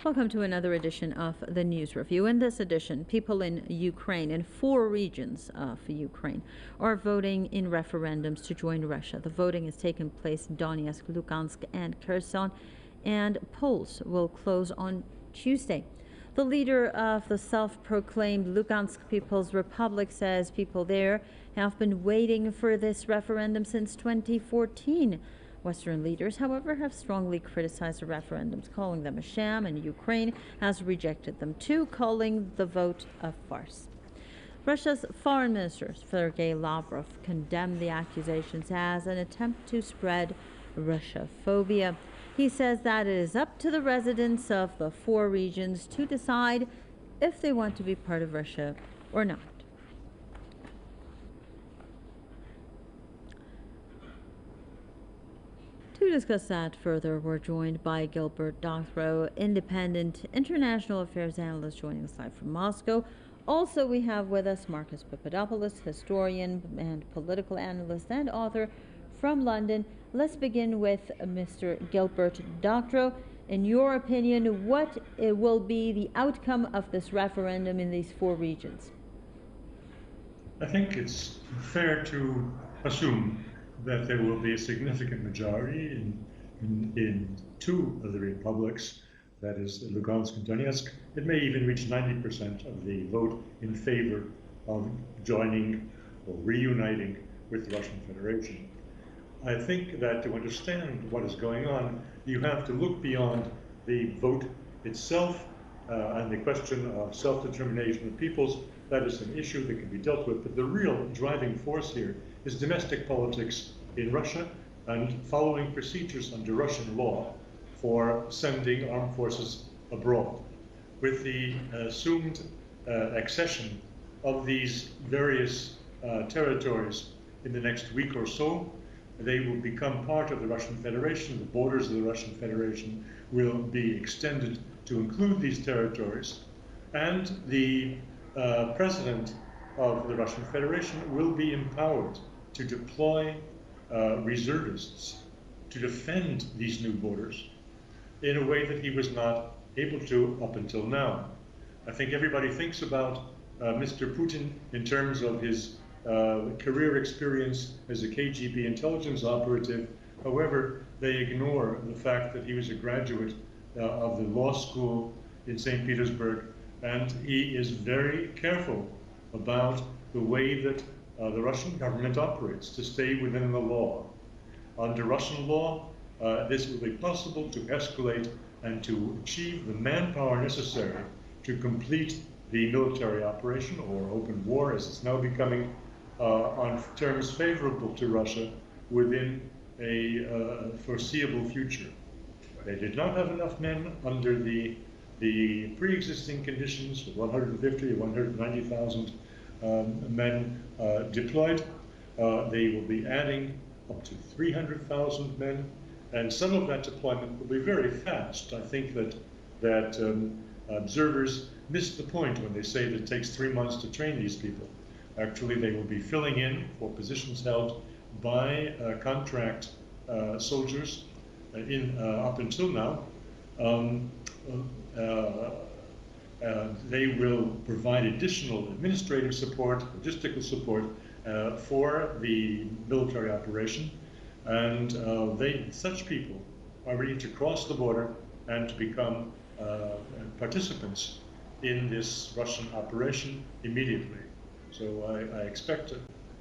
Welcome to another edition of the News Review. In this edition, people in Ukraine, in 4 regions of Ukraine, are voting in referendums to join Russia. The voting has taken place in Donetsk, Lugansk, and Kherson, and polls will close on Tuesday. The leader of the self-proclaimed Lugansk People's Republic says people there have been waiting for this referendum since 2014. Western leaders, however, have strongly criticized the referendums, calling them a sham, and Ukraine has rejected them too, calling the vote a farce. Russia's Foreign Minister Sergei Lavrov condemned the accusations as an attempt to spread Russophobia. He says that it is up to the residents of the 4 regions to decide if they want to be part of Russia or not. To discuss that further, we're joined by Gilbert Doctorow, independent international affairs analyst, joining us live from Moscow. Also, we have with us Marcus Papadopoulos, historian and political analyst and author from London. Let's begin with Mr. Gilbert Doctorow. In your opinion, what will be the outcome of this referendum in these 4 regions? I think it's fair to assume that there will be a significant majority in 2 of the republics, that is Lugansk and Donetsk. It may even reach 90% of the vote in favor of joining or reuniting with the Russian Federation. I think that to understand what is going on, you have to look beyond the vote itself and the question of self-determination of peoples. That is an issue that can be dealt with, but the real driving force here is domestic politics in Russia and following procedures under Russian law for sending armed forces abroad. With the assumed accession of these various territories in the next week or so, they will become part of the Russian Federation. The borders of the Russian Federation will be extended to include these territories, and the president of the Russian Federation will be empowered to deploy reservists to defend these new borders in a way that he was not able to up until now. I think everybody thinks about Mr. Putin in terms of his career experience as a KGB intelligence operative. However, they ignore the fact that he was a graduate of the law school in St. Petersburg, and he is very careful about the way that the Russian government operates, to stay within the law. Under Russian law, this will be possible to escalate and to achieve the manpower necessary to complete the military operation, or open war as it's now becoming, on terms favorable to Russia within a foreseeable future. They did not have enough men under the pre-existing conditions, 150 or 190,000 men deployed. They will be adding up to 300,000 men, and some of that deployment will be very fast. I think that observers miss the point when they say that it takes 3 months to train these people. Actually, they will be filling in for positions held by contract soldiers up until now. They will provide additional administrative support, logistical support for the military operation, and such people are ready to cross the border and to become participants in this Russian operation immediately. So I expect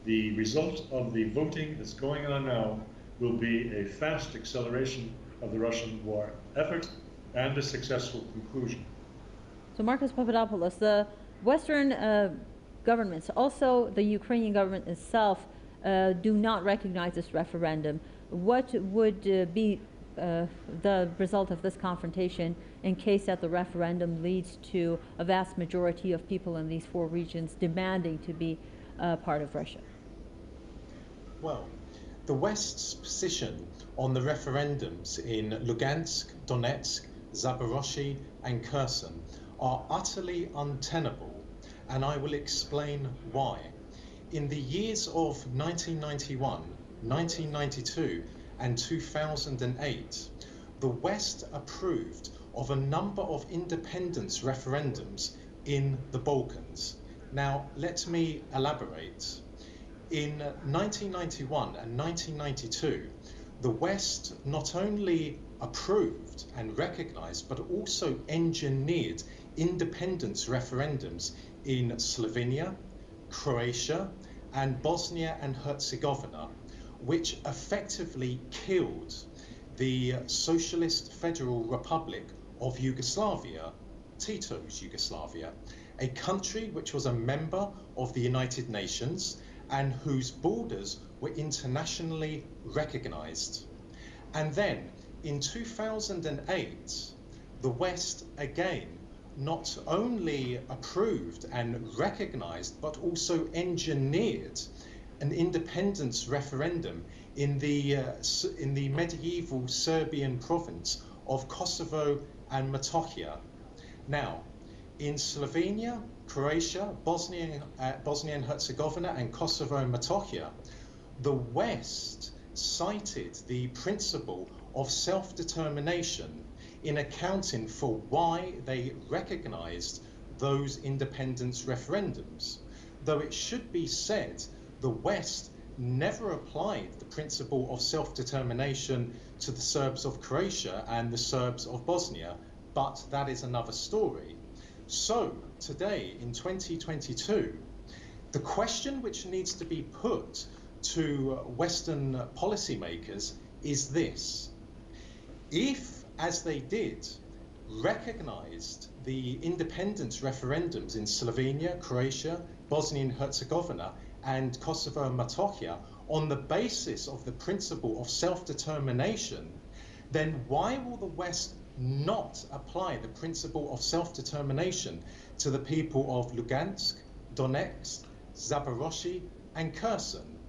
the result of the voting that's going on now will be a fast acceleration of the Russian war effort and a successful conclusion. So Marcus Papadopoulos, the Western governments, also the Ukrainian government itself, do not recognize this referendum. What would be the result of this confrontation in case that the referendum leads to a vast majority of people in these 4 regions demanding to be part of Russia? Well, the West's position on the referendums in Lugansk, Donetsk, Zaporozhye and Kherson are utterly untenable, and I will explain why. In the years of 1991, 1992 and 2008, the West approved of a number of independence referendums in the Balkans. Now, let me elaborate. In 1991 and 1992, the West not only approved and recognized, but also engineered independence referendums in Slovenia, Croatia, and Bosnia and Herzegovina, which effectively killed the Socialist Federal Republic of Yugoslavia, Tito's Yugoslavia, a country which was a member of the United Nations and whose borders were internationally recognized. And then in 2008, the West again not only approved and recognized, but also engineered an independence referendum in the medieval Serbian province of Kosovo and Metohija. Now, in Slovenia, Croatia, Bosnia and Herzegovina, and Kosovo and Metohija, the West cited the principle of self-determination in accounting for why they recognized those independence referendums. Though it should be said, the West never applied the principle of self-determination to the Serbs of Croatia and the Serbs of Bosnia, but that is another story. So today, in 2022, the question which needs to be put to Western policymakers is this: if, as they did, recognized the independence referendums in Slovenia, Croatia, Bosnia and Herzegovina, and Kosovo and Metohija on the basis of the principle of self-determination, then why will the West not apply the principle of self-determination to the people of Lugansk, Donetsk, Zaporozhye, and Kherson?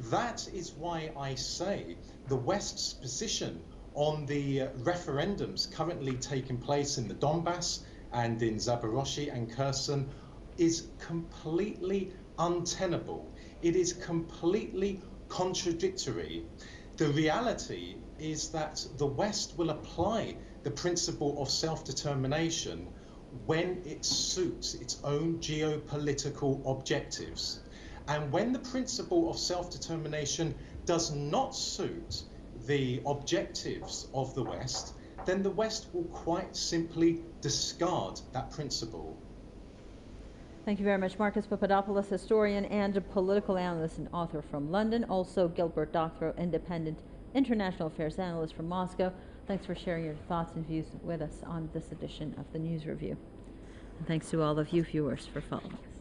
That is why I say the West's position on the referendums currently taking place in the Donbass and in Zaporozhye and Kherson is completely untenable. It is completely contradictory. The reality is that the West will apply the principle of self-determination when it suits its own geopolitical objectives. And when the principle of self-determination does not suit the objectives of the West, then the West will quite simply discard that principle. Thank you very much, Marcus Papadopoulos, historian and political analyst and author from London. Also, Gilbert Doctorow, independent international affairs analyst from Moscow. Thanks for sharing your thoughts and views with us on this edition of the News Review. And thanks to all of you viewers for following us.